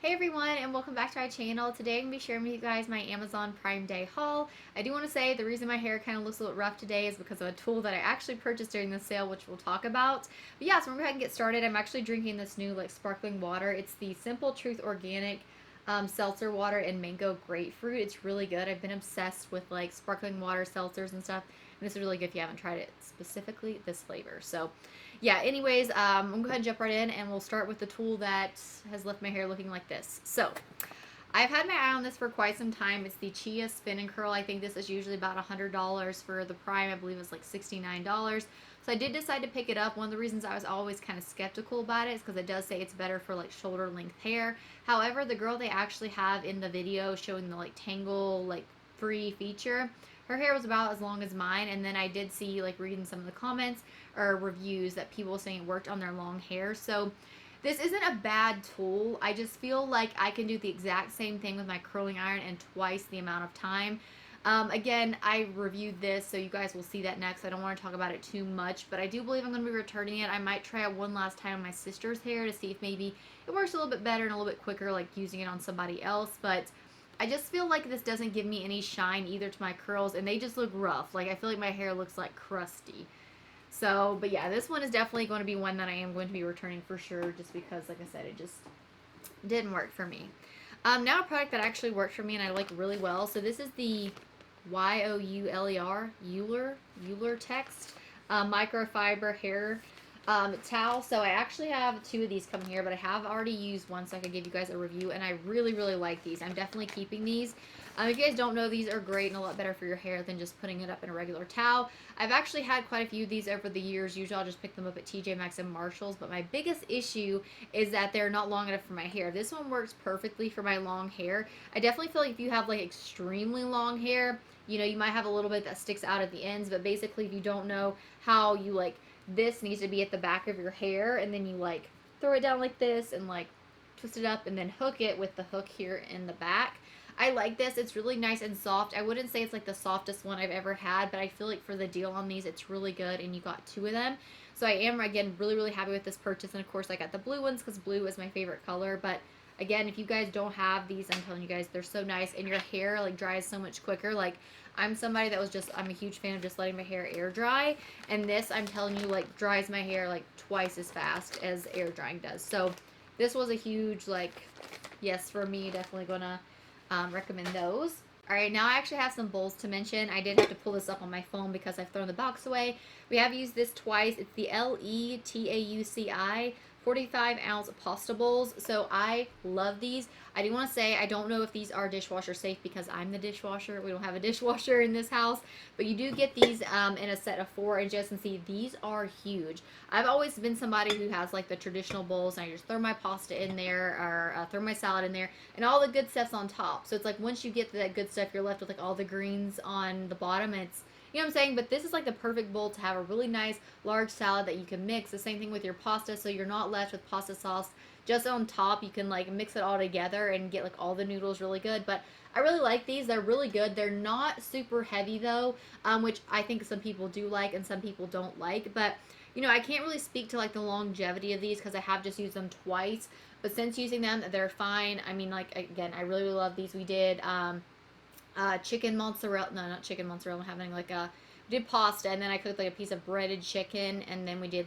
Hey everyone, and welcome back to my channel. Today I'm going to be sharing with you guys my Amazon Prime Day haul. I do want to say the reason my hair kind of looks a little rough today is because of a tool that I actually purchased during the sale, which we'll talk about. But yeah, so we're going to go ahead and get started. I'm actually drinking this new sparkling water. It's the Simple Truth Organic seltzer water and mango grapefruit. It's really good. I've been obsessed with sparkling water seltzers and stuff. And this is really good if you haven't tried it, specifically this flavor. So yeah, anyways, I'm going to go ahead and jump right in, and we'll start with the tool that has left my hair looking like this. So I've had my eye on this for quite some time. It's the Chia Spin and Curl. I think this is usually about $100 for the Prime. I believe it's like $69. So I did decide to pick it up. One of the reasons I was always kind of skeptical about it is because it does say it's better for shoulder length hair. However, the girl they actually have in the video showing the tangle free feature, her hair was about as long as mine. And then I did see reading some of the comments or reviews that people were saying it worked on their long hair. So this isn't a bad tool. I just feel like I can do the exact same thing with my curling iron in twice the amount of time. Again, I reviewed this, so you guys will see that next. I don't want to talk about it too much, but I do believe I'm going to be returning it. I might try it one last time on my sister's hair to see if maybe it works a little bit better and a little bit quicker, like using it on somebody else. But I just feel like this doesn't give me any shine either to my curls, and they just look rough. I feel like my hair looks crusty. So, but yeah, this one is definitely going to be one that I am going to be returning for sure, just because, like I said, it just didn't work for me. Now a product that actually worked for me and I like really well. So this is the Euler Text microfiber hair towel. So I actually have two of these coming here, but I have already used one, so I could give you guys a review, and I really, really like these. I'm definitely keeping these. If you guys don't know, these are great and a lot better for your hair than just putting it up in a regular towel. I've actually had quite a few of these over the years. Usually I'll just pick them up at TJ Maxx and Marshalls, but my biggest issue is that they're not long enough for my hair. This one works perfectly for my long hair. I definitely feel like if you have extremely long hair, you might have a little bit that sticks out at the ends, but basically if you don't know how you this needs to be at the back of your hair, and then you throw it down like this and twist it up and then hook it with the hook here in the back. I like this. It's really nice and soft. I wouldn't say it's the softest one I've ever had, but I feel like for the deal on these, it's really good, and you got two of them. So I am, again, really, really happy with this purchase. And of course, I got the blue ones because blue is my favorite color. But again, if you guys don't have these, I'm telling you guys, they're so nice, and your hair dries so much quicker. I'm somebody that I'm a huge fan of just letting my hair air dry, and this, I'm telling you, dries my hair twice as fast as air drying does. So this was a huge yes for me. Definitely gonna recommend those. All right, now I actually have some bowls to mention. I did have to pull this up on my phone because I've thrown the box away. We have used this twice. It's the LETAUCI 45-ounce pasta bowls. So I love these. I do want to say I don't know if these are dishwasher safe because I'm the dishwasher. We don't have a dishwasher in this house, but you do get these in a set of 4, and just see these are huge. I've always been somebody who has the traditional bowls, and I just throw my pasta in there or throw my salad in there, and all the good stuff's on top. So it's once you get to that good stuff, you're left with all the greens on the bottom, and it's, you know what I'm saying? But this is the perfect bowl to have a really nice large salad that you can mix. The same thing with your pasta, so you're not left with pasta sauce just on top. You can mix it all together and get all the noodles really good. But I really like these. They're really good. They're not super heavy though, which I think some people do like and some people don't like. But I can't really speak to the longevity of these because I have just used them twice. But since using them, they're fine. I mean, again, I really, really love these. We did chicken mozzarella, no, not chicken mozzarella, having we did pasta, and then I cooked a piece of breaded chicken, and then we did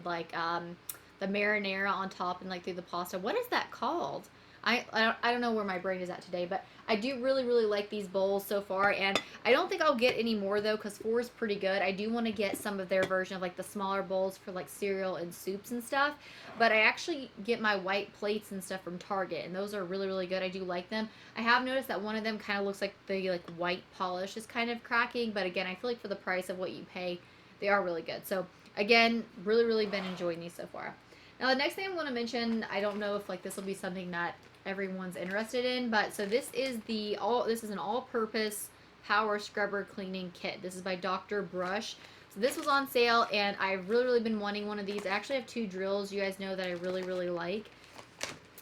the marinara on top and through the pasta. What is that called? I don't know where my brain is at today, but I do really, really like these bowls so far, and I don't think I'll get any more though because 4 is pretty good. I do want to get some of their version of the smaller bowls for cereal and soups and stuff, but I actually get my white plates and stuff from Target, and those are really, really good. I do like them. I have noticed that one of them kind of looks like the white polish is kind of cracking, but again, I feel for the price of what you pay, they are really good. So again, really, really been enjoying these so far. Now the next thing I'm going to mention, I don't know if this will be something that everyone's interested in, but so this is an all-purpose power scrubber cleaning kit. This is by Dr. Brush. So this was on sale, and I've really, really been wanting one of these. I actually have 2 drills you guys know that I really, really like.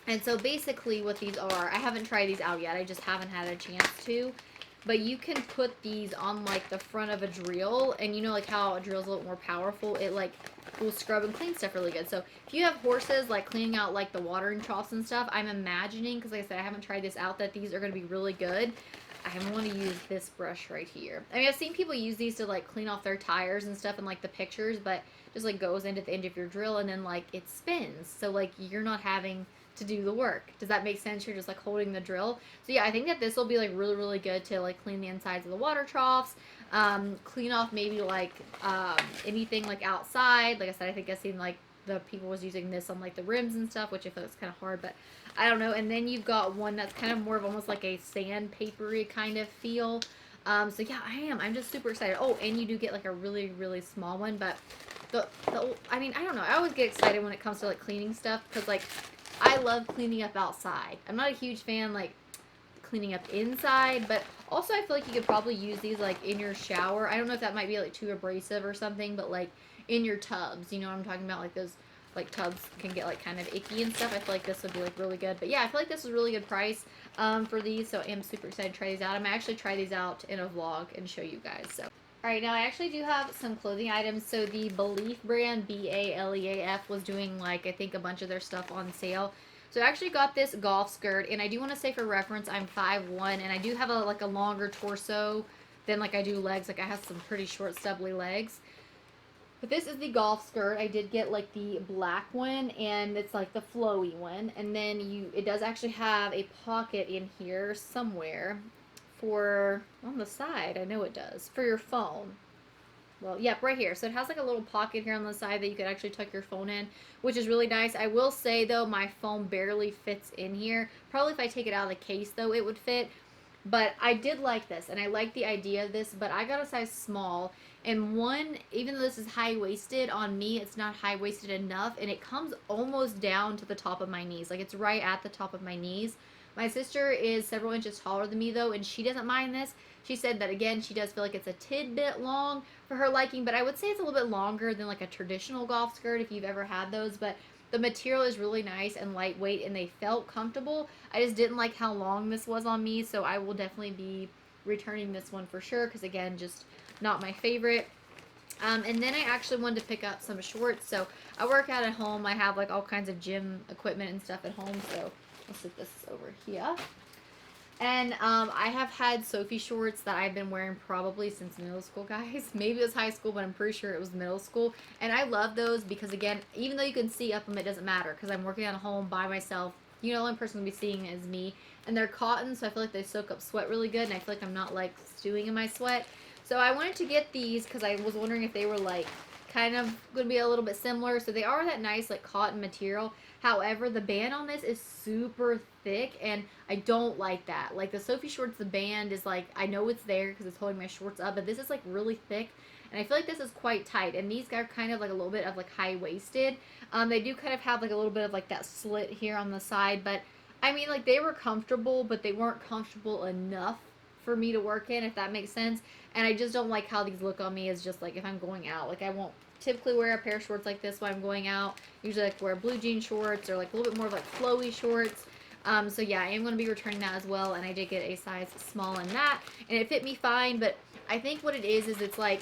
And so basically what these are, I haven't tried these out yet. I just haven't had a chance to. but you can put these on like the front of a drill, and you know like how a drill's a little more powerful, it like will scrub and clean stuff really good. So if you have horses like cleaning out like the watering troughs and stuff, I'm imagining, because like I said, I haven't tried this out, that these are going to be really good. I want to use this brush right here. I mean, I've seen people use these to like clean off their tires and stuff in like the pictures, but just like goes into the end of your drill and then like it spins. So like you're not having to do the work. Does that make sense? You're just like holding the drill. So yeah, I think that this will be like really, really good to like clean the insides of the water troughs, clean off maybe like anything like outside. Like I said, I think I've seen like the people was using this on like the rims and stuff, which I feel is kind of hard, but I don't know. And then you've got one that's kind of more of almost like a sandpapery kind of feel. So yeah, I'm just super excited. Oh, and you do get like a really, really small one, but I mean, I don't know. I always get excited when it comes to like cleaning stuff, because like I love cleaning up outside. I'm not a huge fan like cleaning up inside, but also I feel like you could probably use these like in your shower. I don't know if that might be like too abrasive or something, but like in your tubs, you know what I'm talking about? Like those like tubs can get like kind of icky and stuff. I feel like this would be like really good. But yeah, I feel like this is a really good price for these, so I'm super excited to try these out. I'm gonna actually try these out in a vlog and show you guys. So alright, now I actually do have some clothing items. So the Beleaf brand, BALEAF, was doing like I think a bunch of their stuff on sale. So I actually got this golf skirt, and I do want to say for reference, I'm 5'1", and I do have like a longer torso than like I do legs. Like I have some pretty short, stubbly legs. But this is the golf skirt. I did get like the black one, and it's like the flowy one. And then it does actually have a pocket in here somewhere for, on the side, I know it does, for your phone. Well, yep, right here. So it has like a little pocket here on the side that you could actually tuck your phone in, which is really nice. I will say though, my phone barely fits in here. Probably if I take it out of the case though, it would fit. But I did like this, and I like the idea of this, but I got a size small, and one, even though this is high-waisted, on me it's not high-waisted enough, and it comes almost down to the top of my knees. Like, it's right at the top of my knees. My sister is several inches taller than me, though, and she doesn't mind this. She said that, again, she does feel like it's a tidbit long for her liking, but I would say it's a little bit longer than, like, a traditional golf skirt if you've ever had those, but the material is really nice and lightweight, and they felt comfortable. I just didn't like how long this was on me, so I will definitely be returning this one for sure, because, again, just not my favorite. And then I actually wanted to pick up some shorts. So I work out at home. I have like all kinds of gym equipment and stuff at home. So I'll set this over here. And I have had Sophie shorts that I've been wearing probably since middle school, guys. Maybe it was high school, but I'm pretty sure it was middle school. And I love those because, again, even though you can see up them, it doesn't matter because I'm working at home by myself. You know, the only person to be seeing is me. And they're cotton, so I feel like they soak up sweat really good. And I feel like I'm not, like, stewing in my sweat. So I wanted to get these because I was wondering if they were, like, kind of going to be a little bit similar. So they are that nice, like, cotton material. However, the band on this is super thick, and I don't like that. Like, the Sophie shorts, the band is, like, I know it's there because it's holding my shorts up, but this is, like, really thick, and I feel like this is quite tight, and these are kind of, like, a little bit of, like, high-waisted. They do kind of have, like, a little bit of, like, that slit here on the side, but, I mean, like, they were comfortable, but they weren't comfortable enough for me to work in, if that makes sense, and I just don't like how these look on me as just, like, if I'm going out. Like, I won't typically wear a pair of shorts like this when I'm going out. Usually like wear blue jean shorts or like a little bit more of like flowy shorts. So yeah, I am going to be returning that as well, and I did get a size small in that, and it fit me fine, but I think what it is it's like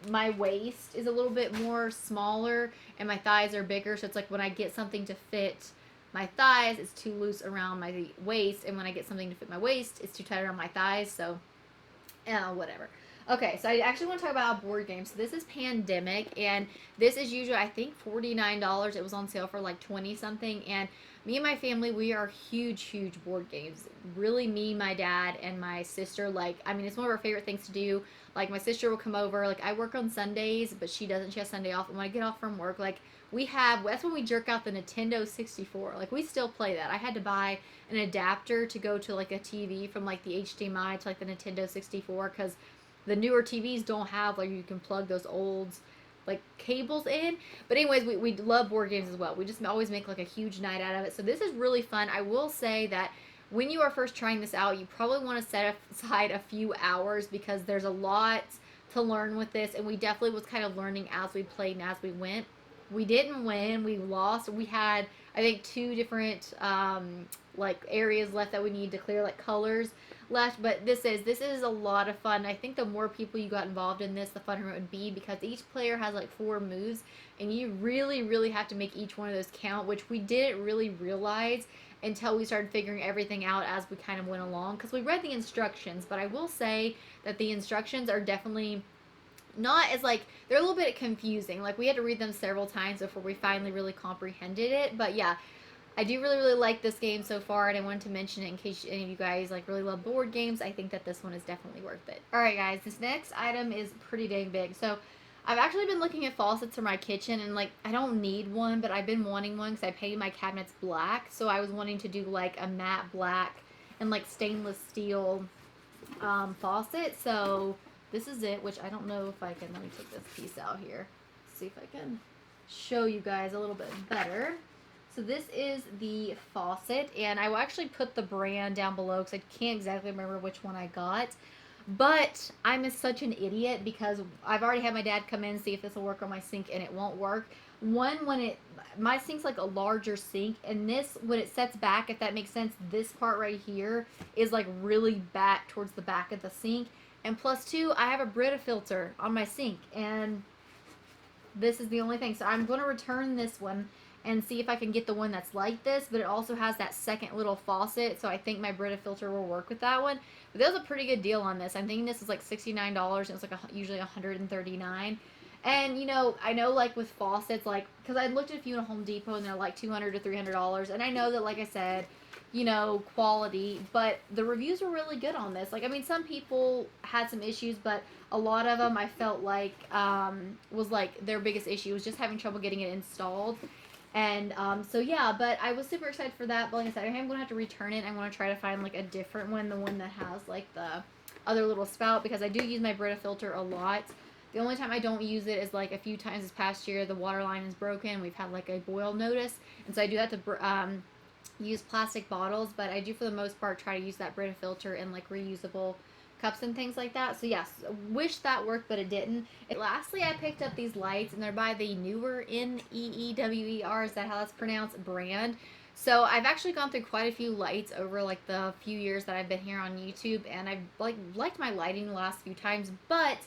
my waist is a little bit more smaller and my thighs are bigger, so it's like when I get something to fit my thighs, it's too loose around my waist, and when I get something to fit my waist, it's too tight around my thighs, so whatever. Okay, so I actually want to talk about a board game. So this is Pandemic, and this is usually, I think, $49. It was on sale for like 20 something, and me and my family, we are huge, huge board games. Really, me, my dad, and my sister, like, I mean, it's one of our favorite things to do. Like, my sister will come over. Like, I work on Sundays, but she doesn't. She has Sunday off, and when I get off from work, like, that's when we jerk out the Nintendo 64. Like, we still play that. I had to buy an adapter to go to, like, a TV from, like, the HDMI to, like, the Nintendo 64, because the newer TVs don't have, like, you can plug those old, like, cables in. But anyways, we love board games as well. We just always make, like, a huge night out of it. So this is really fun. I will say that when you are first trying this out, you probably want to set aside a few hours because there's a lot to learn with this. And we definitely was kind of learning as we played and as we went. We didn't win. We lost. We had, I think, two different like areas left that we need to clear, like colors left. But this is a lot of fun. I think the more people you got involved in this, the funner it would be, because each player has like 4 moves, and you really have to make each one of those count, which we didn't really realize until we started figuring everything out as we kind of went along, because we read the instructions. But I will say that the instructions are definitely not as like, they're a little bit confusing. Like, we had to read them several times before we finally really comprehended it. But yeah, I do really like this game so far, and I wanted to mention it in case any of you guys like really love board games. I think that this one is definitely worth it. All right, guys, this next item is pretty dang big. So I've actually been looking at faucets for my kitchen, and like, I don't need one, but I've been wanting one because I painted my cabinets black. So I was wanting to do like a matte black and like stainless steel faucet. So this is it, which I don't know if I can, let me take this piece out here, see if I can show you guys a little bit better. So this is the faucet, and I will actually put the brand down below because I can't exactly remember which one I got. But I'm such an idiot because I've already had my dad come in and see if this will work on my sink, and it won't work. My sink's like a larger sink, and this, when it sets back, if that makes sense, this part right here is like really back towards the back of the sink. And plus 2, I have a Brita filter on my sink, and this is the only thing. So I'm going to return this one and see if I can get the one that's like this, but it also has that second little faucet, so I think my Brita filter will work with that one. But that was a pretty good deal on this. I'm thinking this is like $69, and it's like usually $139. And, you know, I know, like, with faucets, like, because I looked at a few at Home Depot, and they're like $200 to $300, and I know that, like I said, you know, quality, but the reviews were really good on this. Like, I mean, some people had some issues, but a lot of them I felt like was like their biggest issue was just having trouble getting it installed. And so yeah, but I was super excited for that. But like I said, I'm going to have to return it. I'm going to try to find like a different one, the one that has like the other little spout, because I do use my Brita filter a lot. The only time I don't use it is like a few times this past year. The water line is broken. We've had like a boil notice, and so I do have to use plastic bottles. But I do, for the most part, try to use that Brita filter in like reusable cups and things like that. So yes, wish that worked, but it didn't. And lastly, I picked up these lights, and they're by the Newer, Neewer, is that how that's pronounced, brand. So I've actually gone through quite a few lights over like the few years that I've been here on YouTube, and I've liked my lighting the last few times, but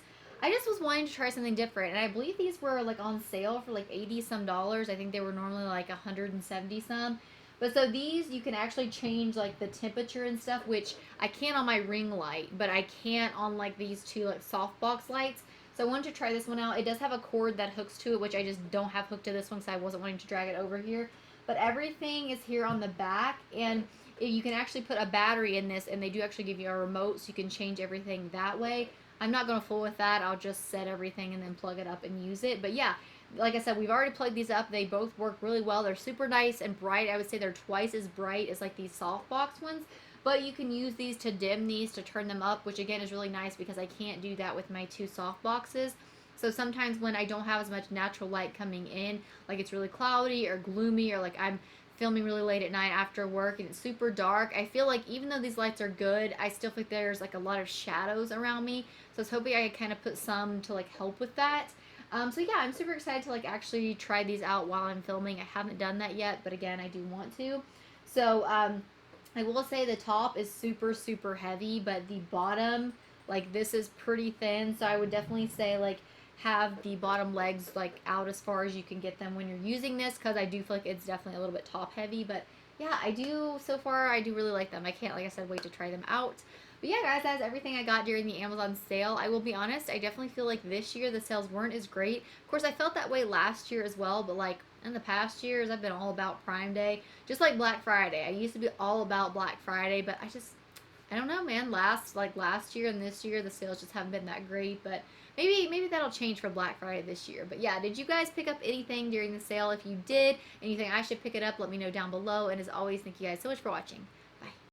I just was wanting to try something different. And I believe these were like on sale for like 80 some dollars. I think they were normally like 170 some. But so these, you can actually change like the temperature and stuff, which I can't on my ring light, but I can't on like these two like softbox lights. So I wanted to try this one out. It does have a cord that hooks to it, which I just don't have hooked to this one because I wasn't wanting to drag it over here. But everything is here on the back, and you can actually put a battery in this, and they do actually give you a remote, so you can change everything that way. I'm not going to fool with that. I'll just set everything and then plug it up and use it. But yeah, like I said, we've already plugged these up. They both work really well. They're super nice and bright. I would say they're twice as bright as like these softbox ones. But you can use these to dim these, to turn them up, which again is really nice because I can't do that with my two soft boxes. So sometimes when I don't have as much natural light coming in, like it's really cloudy or gloomy, or like I'm filming really late at night after work and it's super dark, I feel like even though these lights are good, I still feel like there's like a lot of shadows around me. So I was hoping I could kind of put some to like help with that. So yeah, I'm super excited to like actually try these out while I'm filming. I haven't done that yet, but again, I do want to. So I will say the top is super heavy, but the bottom, like this is pretty thin. So I would definitely say like have the bottom legs like out as far as you can get them when you're using this, because I do feel like it's definitely a little bit top heavy. But yeah, I do, so far I do really like them. I can't, like I said, wait to try them out. But yeah, guys, that's everything I got during the Amazon sale. I will be honest, I definitely feel like this year the sales weren't as great. Of course, I felt that way last year as well, but like in the past years, I've been all about Prime Day. Just like Black Friday. I used to be all about Black Friday, but I don't know, man. Last year and this year, the sales just haven't been that great. But maybe that'll change for Black Friday this year. But yeah, did you guys pick up anything during the sale? If you did, and you think I should pick it up, let me know down below. And as always, thank you guys so much for watching. Bye.